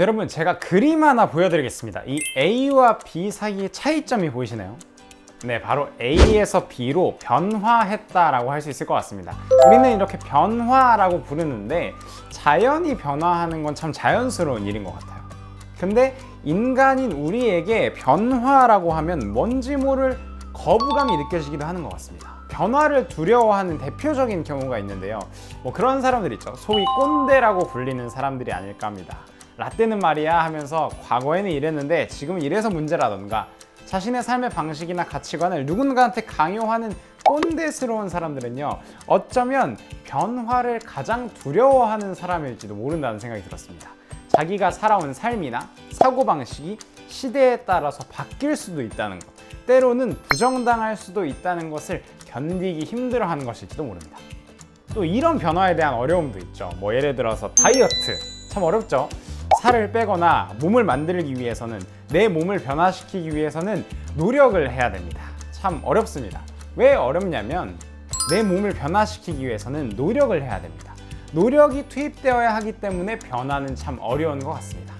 여러분, 제가 그림 하나 보여드리겠습니다. 이 A와 B 사이의 차이점이 보이시나요? 네, 바로 A에서 B로 변화했다라고 할 수 있을 것 같습니다. 우리는 이렇게 변화라고 부르는데 자연이 변화하는 건 참 자연스러운 일인 것 같아요. 근데 인간인 우리에게 변화라고 하면 뭔지 모를 거부감이 느껴지기도 하는 것 같습니다. 변화를 두려워하는 대표적인 경우가 있는데요. 뭐 그런 사람들 있죠. 소위 꼰대라고 불리는 사람들이 아닐까 합니다. 라떼는 말이야 하면서 과거에는 이랬는데 지금은 이래서 문제라던가 자신의 삶의 방식이나 가치관을 누군가한테 강요하는 꼰대스러운 사람들은요, 어쩌면 변화를 가장 두려워하는 사람일지도 모른다는 생각이 들었습니다. 자기가 살아온 삶이나 사고방식이 시대에 따라서 바뀔 수도 있다는 것, 때로는 부정당할 수도 있다는 것을 견디기 힘들어하는 것일지도 모릅니다. 또 이런 변화에 대한 어려움도 있죠. 뭐 예를 들어서 다이어트, 참 어렵죠. 살을 빼거나 몸을 만들기 위해서는, 내 몸을 변화시키기 위해서는 노력을 해야 됩니다. 참 어렵습니다. 왜 어렵냐면 내 몸을 변화시키기 위해서는 노력을 해야 됩니다. 노력이 투입되어야 하기 때문에 변화는 참 어려운 것 같습니다.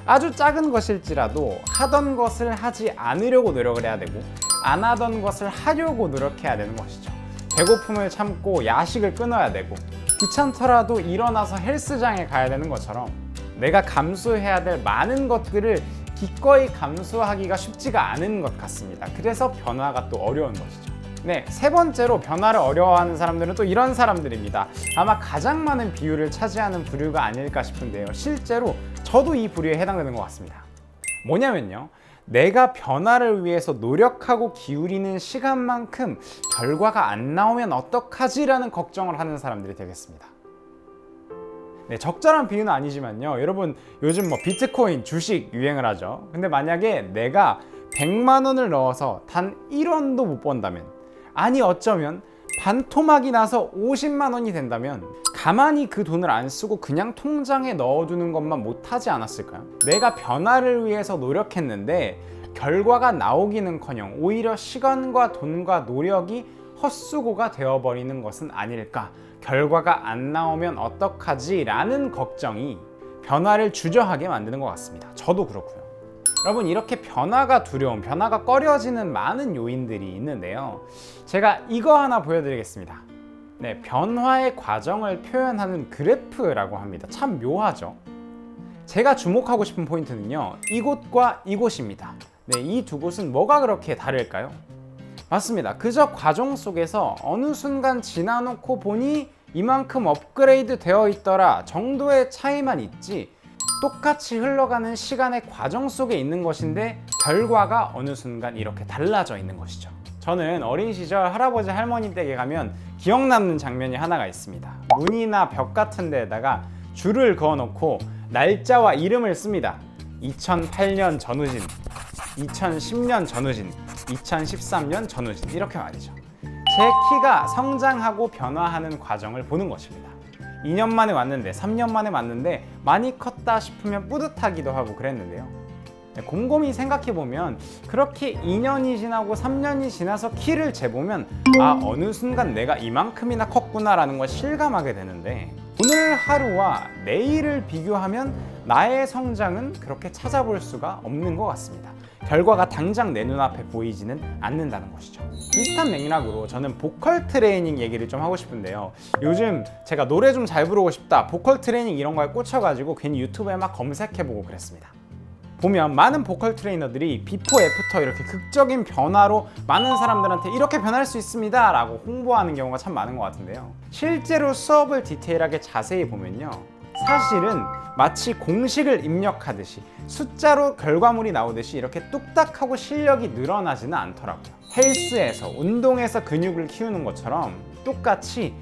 아주 작은 것일지라도 하던 것을 하지 않으려고 노력을 해야 되고, 안 하던 것을 하려고 노력해야 되는 것이죠. 배고픔을 참고 야식을 끊어야 되고, 귀찮더라도 일어나서 헬스장에 가야 되는 것처럼 내가 감수해야 될 많은 것들을 기꺼이 감수하기가 쉽지가 않은 것 같습니다. 그래서 변화가 또 어려운 것이죠. 네, 세 번째로 변화를 어려워하는 사람들은 또 이런 사람들입니다. 아마 가장 많은 비율을 차지하는 부류가 아닐까 싶은데요. 실제로 저도 이 부류에 해당되는 것 같습니다. 뭐냐면요, 내가 변화를 위해서 노력하고 기울이는 시간만큼 결과가 안 나오면 어떡하지라는 걱정을 하는 사람들이 되겠습니다. 네, 적절한 비유는 아니지만요, 여러분 요즘 뭐 비트코인, 주식 유행을 하죠. 근데 만약에 내가 100만 원을 넣어서 단 1원도 못 번다면, 아니 어쩌면 반토막이 나서 50만 원이 된다면 가만히 그 돈을 안 쓰고 그냥 통장에 넣어두는 것만 못하지 않았을까요? 내가 변화를 위해서 노력했는데 결과가 나오기는커녕 오히려 시간과 돈과 노력이 헛수고가 되어버리는 것은 아닐까, 결과가 안 나오면 어떡하지? 라는 걱정이 변화를 주저하게 만드는 것 같습니다. 저도 그렇고요. 여러분, 이렇게 변화가 두려움, 변화가 꺼려지는 많은 요인들이 있는데요. 제가 이거 하나 보여드리겠습니다. 네, 변화의 과정을 표현하는 그래프라고 합니다. 참 묘하죠? 제가 주목하고 싶은 포인트는요, 이곳과 이곳입니다. 네, 이 두 곳은 뭐가 그렇게 다를까요? 맞습니다. 그저 과정 속에서 어느 순간 지나놓고 보니 이만큼 업그레이드 되어 있더라 정도의 차이만 있지, 똑같이 흘러가는 시간의 과정 속에 있는 것인데 결과가 어느 순간 이렇게 달라져 있는 것이죠. 저는 어린 시절 할아버지 할머니 댁에 가면 기억 남는 장면이 하나가 있습니다. 문이나 벽 같은 데에다가 줄을 그어 놓고 날짜와 이름을 씁니다. 2008년 전우진, 2010년 전우진, 2013년 전우진, 이렇게 말이죠. 제 키가 성장하고 변화하는 과정을 보는 것입니다. 2년 만에 왔는데, 3년 만에 왔는데 많이 컸다 싶으면 뿌듯하기도 하고 그랬는데요. 곰곰이 생각해보면 그렇게 2년이 지나고 3년이 지나서 키를 재보면 어느 순간 내가 이만큼이나 컸구나 라는 걸 실감하게 되는데, 오늘 하루와 내일을 비교하면 나의 성장은 그렇게 찾아볼 수가 없는 것 같습니다. 결과가 당장 내 눈앞에 보이지는 않는다는 것이죠. 비슷한 맥락으로 저는 보컬 트레이닝 얘기를 좀 하고 싶은데요. 요즘 제가 노래 좀 잘 부르고 싶다, 보컬 트레이닝 이런 거에 꽂혀가지고 괜히 유튜브에 막 검색해보고 그랬습니다. 보면 많은 보컬 트레이너들이 비포 애프터 이렇게 극적인 변화로 많은 사람들한테 이렇게 변할 수 있습니다 라고 홍보하는 경우가 참 많은 것 같은데요. 실제로 수업을 디테일하게 자세히 보면요, 사실은 마치 공식을 입력하듯이 숫자로 결과물이 나오듯이 이렇게 뚝딱하고 실력이 늘어나지는 않더라고요. 헬스에서, 운동에서 근육을 키우는 것처럼 똑같이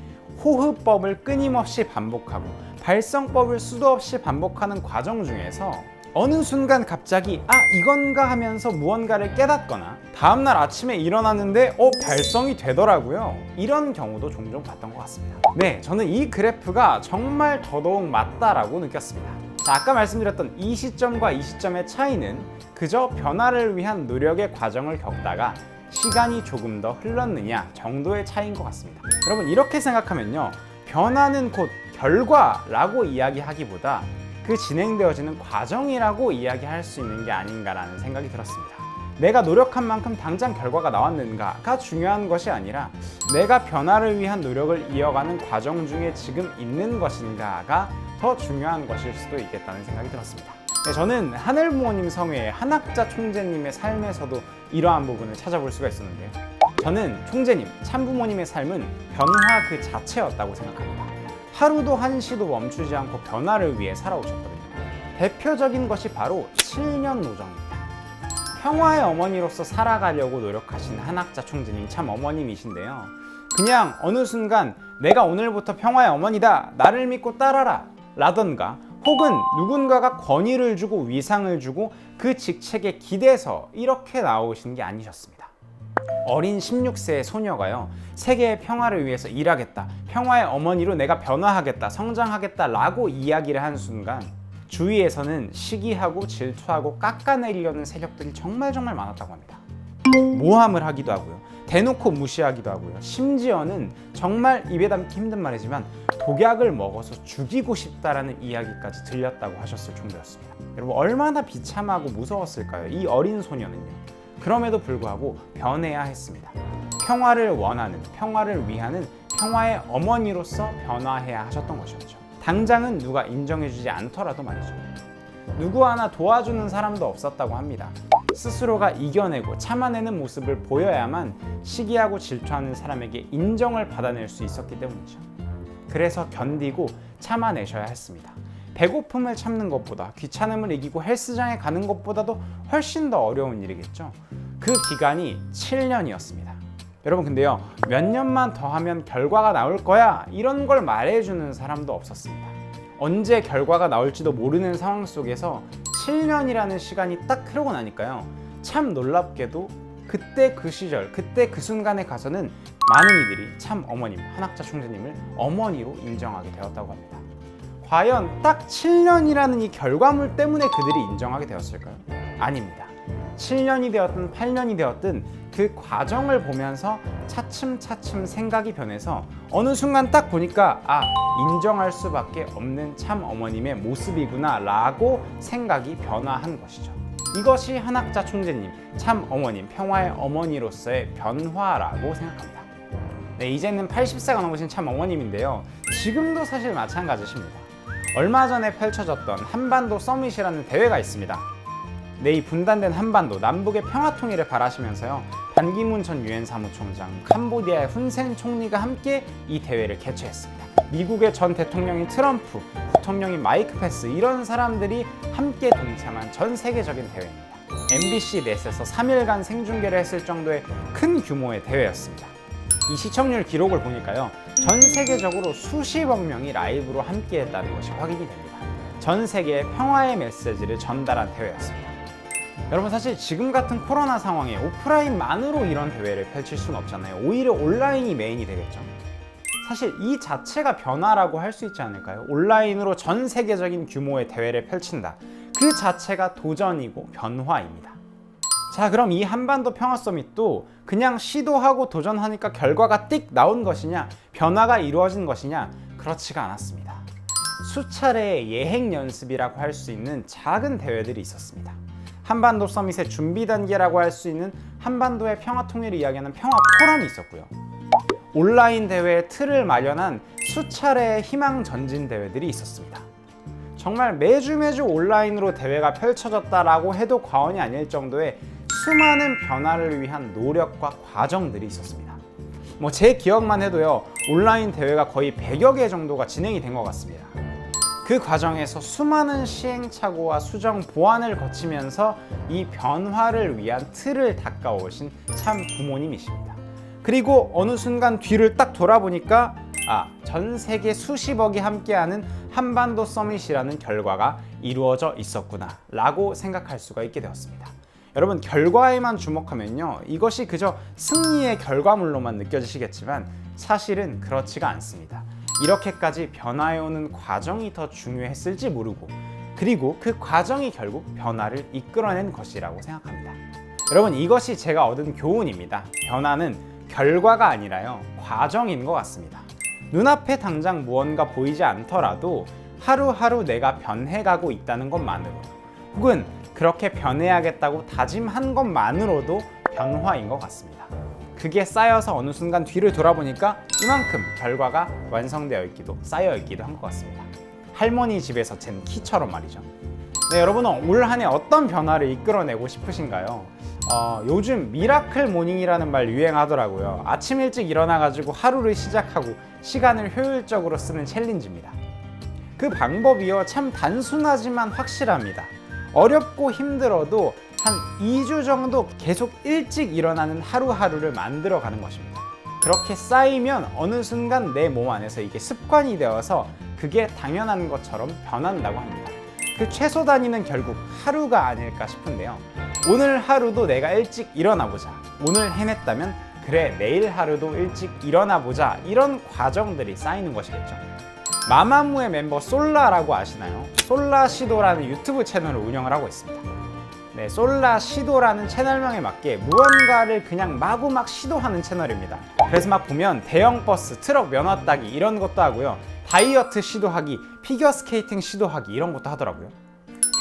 호흡법을 끊임없이 반복하고 발성법을 수도 없이 반복하는 과정 중에서 어느 순간 갑자기 이건가 하면서 무언가를 깨닫거나 다음날 아침에 일어났는데 발성이 되더라고요. 이런 경우도 종종 봤던 것 같습니다. 네, 저는 이 그래프가 정말 더더욱 맞다라고 느꼈습니다. 자, 아까 말씀드렸던 이 시점과 이 시점의 차이는 그저 변화를 위한 노력의 과정을 겪다가 시간이 조금 더 흘렀느냐 정도의 차이인 것 같습니다. 여러분, 이렇게 생각하면요, 변화는 곧 결과라고 이야기하기보다 그 진행되어지는 과정이라고 이야기할 수 있는 게 아닌가라는 생각이 들었습니다. 내가 노력한 만큼 당장 결과가 나왔는가가 중요한 것이 아니라 내가 변화를 위한 노력을 이어가는 과정 중에 지금 있는 것인가가 더 중요한 것일 수도 있겠다는 생각이 들었습니다. 네, 저는 하늘부모님 성회의 한학자 총재님의 삶에서도 이러한 부분을 찾아볼 수가 있었는데요. 저는 총재님, 참부모님의 삶은 변화 그 자체였다고 생각합니다. 하루도 한시도 멈추지 않고 변화를 위해 살아오셨거든요. 대표적인 것이 바로 7년 노정입니다. 평화의 어머니로서 살아가려고 노력하신 한학자 총재님 참 어머님이신데요. 그냥 어느 순간 내가 오늘부터 평화의 어머니다, 나를 믿고 따라라 라던가, 혹은 누군가가 권위를 주고 위상을 주고 그 직책에 기대서 이렇게 나오신 게 아니셨습니다. 어린 16세의 소녀가요, 세계의 평화를 위해서 일하겠다, 평화의 어머니로 내가 변화하겠다, 성장하겠다 라고 이야기를 한 순간 주위에서는 시기하고 질투하고 깎아내리려는 세력들이 정말 많았다고 합니다. 모함을 하기도 하고요, 대놓고 무시하기도 하고요, 심지어는 정말 입에 담기 힘든 말이지만 독약을 먹어서 죽이고 싶다라는 이야기까지 들렸다고 하셨을 정도였습니다. 여러분, 얼마나 비참하고 무서웠을까요? 이 어린 소녀는요. 그럼에도 불구하고 변해야 했습니다. 평화를 원하는, 평화를 위하는 평화의 어머니로서 변화해야 하셨던 것이었죠. 당장은 누가 인정해주지 않더라도 말이죠. 누구 하나 도와주는 사람도 없었다고 합니다. 스스로가 이겨내고 참아내는 모습을 보여야만 시기하고 질투하는 사람에게 인정을 받아낼 수 있었기 때문이죠. 그래서 견디고 참아내셔야 했습니다. 배고픔을 참는 것보다, 귀찮음을 이기고 헬스장에 가는 것보다도 훨씬 더 어려운 일이겠죠. 그 기간이 7년이었습니다. 여러분, 근데요, 몇 년만 더 하면 결과가 나올 거야 이런 걸 말해주는 사람도 없었습니다. 언제 결과가 나올지도 모르는 상황 속에서 7년이라는 시간이 딱 흐르고 나니까요, 참 놀랍게도 그때 그 시절, 그때 그 순간에 가서는 많은 이들이 참 어머님, 한학자 총재님을 어머니로 인정하게 되었다고 합니다. 과연 딱 7년이라는 이 결과물 때문에 그들이 인정하게 되었을까요? 아닙니다. 7년이 되었든 8년이 되었든 그 과정을 보면서 차츰차츰 생각이 변해서 어느 순간 딱 보니까 인정할 수밖에 없는 참 어머님의 모습이구나 라고 생각이 변화한 것이죠. 이것이 한학자 총재님, 참 어머님, 평화의 어머니로서의 변화라고 생각합니다. 네, 이제는 80세가 넘으신 참 어머님인데요. 지금도 사실 마찬가지십니다. 얼마 전에 펼쳐졌던 한반도 서밋이라는 대회가 있습니다. 네, 이 분단된 한반도, 남북의 평화 통일을 바라시면서요, 반기문 전 유엔 사무총장, 캄보디아의 훈센 총리가 함께 이 대회를 개최했습니다. 미국의 전 대통령인 트럼프, 부통령인 마이크 펜스, 이런 사람들이 함께 동참한 전 세계적인 대회입니다. MBC 넷에서 3일간 생중계를 했을 정도의 큰 규모의 대회였습니다. 이 시청률 기록을 보니까요, 전 세계적으로 수십억 명이 라이브로 함께 했다는 것이 확인이 됩니다. 전 세계에 평화의 메시지를 전달한 대회였습니다. 여러분, 사실 지금 같은 코로나 상황에 오프라인만으로 이런 대회를 펼칠 수는 없잖아요. 오히려 온라인이 메인이 되겠죠. 사실 이 자체가 변화라고 할 수 있지 않을까요? 온라인으로 전 세계적인 규모의 대회를 펼친다. 그 자체가 도전이고 변화입니다. 자, 그럼 이 한반도 평화 서밋도 그냥 시도하고 도전하니까 결과가 띡 나온 것이냐, 변화가 이루어진 것이냐? 그렇지가 않았습니다. 수차례의 예행 연습이라고 할 수 있는 작은 대회들이 있었습니다. 한반도 서밋의 준비 단계라고 할 수 있는 한반도의 평화 통일을 이야기하는 평화 포럼이 있었고요. 온라인 대회의 틀을 마련한 수차례의 희망 전진 대회들이 있었습니다. 정말 매주 온라인으로 대회가 펼쳐졌다라고 해도 과언이 아닐 정도의 수많은 변화를 위한 노력과 과정들이 있었습니다. 제 기억만 해도요, 온라인 대회가 거의 100여 개 정도가 진행이 된 것 같습니다. 그 과정에서 수많은 시행착오와 수정 보완을 거치면서 이 변화를 위한 틀을 닦아오신 참 부모님이십니다. 그리고 어느 순간 뒤를 딱 돌아보니까 전 세계 수십억이 함께하는 한반도 서밋이라는 결과가 이루어져 있었구나 라고 생각할 수가 있게 되었습니다. 여러분, 결과에만 주목하면요, 이것이 그저 승리의 결과물로만 느껴지시겠지만 사실은 그렇지가 않습니다. 이렇게까지 변화해오는 과정이 더 중요했을지 모르고, 그리고 그 과정이 결국 변화를 이끌어낸 것이라고 생각합니다. 여러분, 이것이 제가 얻은 교훈입니다. 변화는 결과가 아니라요, 과정인 것 같습니다. 눈앞에 당장 무언가 보이지 않더라도 하루하루 내가 변해가고 있다는 것만으로, 혹은 그렇게 변해야겠다고 다짐한 것만으로도 변화인 것 같습니다. 그게 쌓여서 어느 순간 뒤를 돌아보니까 이만큼 결과가 완성되어 있기도 쌓여 있기도 한 것 같습니다. 할머니 집에서 잰 키처럼 말이죠. 네, 여러분은 올 한 해 어떤 변화를 이끌어내고 싶으신가요? 요즘 미라클 모닝이라는 말 유행하더라고요. 아침 일찍 일어나가지고 하루를 시작하고 시간을 효율적으로 쓰는 챌린지입니다. 그 방법이요, 참 단순하지만 확실합니다. 어렵고 힘들어도 한 2주 정도 계속 일찍 일어나는 하루하루를 만들어 가는 것입니다. 그렇게 쌓이면 어느 순간 내 몸 안에서 이게 습관이 되어서 그게 당연한 것처럼 변한다고 합니다. 그 최소 단위는 결국 하루가 아닐까 싶은데요. 오늘 하루도 내가 일찍 일어나 보자. 오늘 해냈다면 그래, 내일 하루도 일찍 일어나 보자. 이런 과정들이 쌓이는 것이겠죠. 마마무의 멤버 솔라라고 아시나요? 솔라시도라는 유튜브 채널을 운영을 하고 있습니다. 네, 솔라시도라는 채널명에 맞게 무언가를 그냥 마구막 시도하는 채널입니다. 그래서 막 보면 대형 버스, 트럭 면허 따기 이런 것도 하고요. 다이어트 시도하기, 피겨스케이팅 시도하기 이런 것도 하더라고요.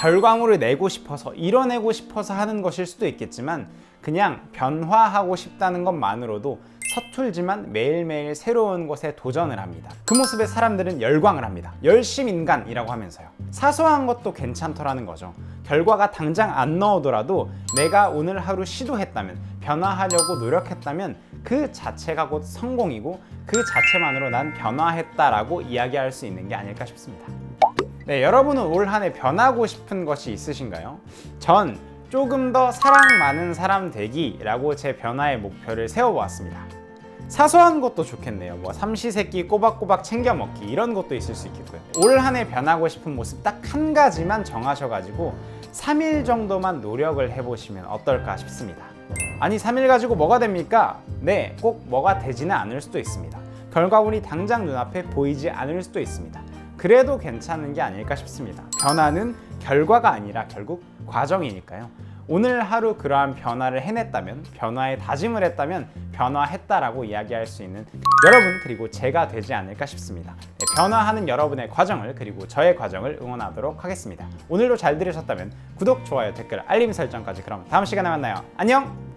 결과물을 내고 싶어서, 이뤄내고 싶어서 하는 것일 수도 있겠지만 그냥 변화하고 싶다는 것만으로도 서툴지만 매일매일 새로운 것에 도전을 합니다. 그 모습에 사람들은 열광을 합니다. 열심인간이라고 하면서요. 사소한 것도 괜찮더라는 거죠. 결과가 당장 안 나오더라도 내가 오늘 하루 시도했다면, 변화하려고 노력했다면 그 자체가 곧 성공이고 그 자체만으로 난 변화했다라고 이야기할 수 있는 게 아닐까 싶습니다. 네, 여러분은 올 한 해 변하고 싶은 것이 있으신가요? 전 조금 더 사랑 많은 사람 되기라고 제 변화의 목표를 세워보았습니다. 사소한 것도 좋겠네요. 뭐 삼시세끼 꼬박꼬박 챙겨 먹기 이런 것도 있을 수 있겠고요. 올 한 해 변하고 싶은 모습 딱 한 가지만 정하셔가지고 3일 정도만 노력을 해보시면 어떨까 싶습니다. 아니 3일 가지고 뭐가 됩니까? 네, 꼭 뭐가 되지는 않을 수도 있습니다. 결과물이 당장 눈앞에 보이지 않을 수도 있습니다. 그래도 괜찮은 게 아닐까 싶습니다. 변화는 결과가 아니라 결국 과정이니까요. 오늘 하루 그러한 변화를 해냈다면, 변화에 다짐을 했다면 변화했다라고 이야기할 수 있는 여러분, 그리고 제가 되지 않을까 싶습니다. 네, 변화하는 여러분의 과정을, 그리고 저의 과정을 응원하도록 하겠습니다. 오늘도 잘 들으셨다면 구독, 좋아요, 댓글, 알림 설정까지. 그럼 다음 시간에 만나요. 안녕!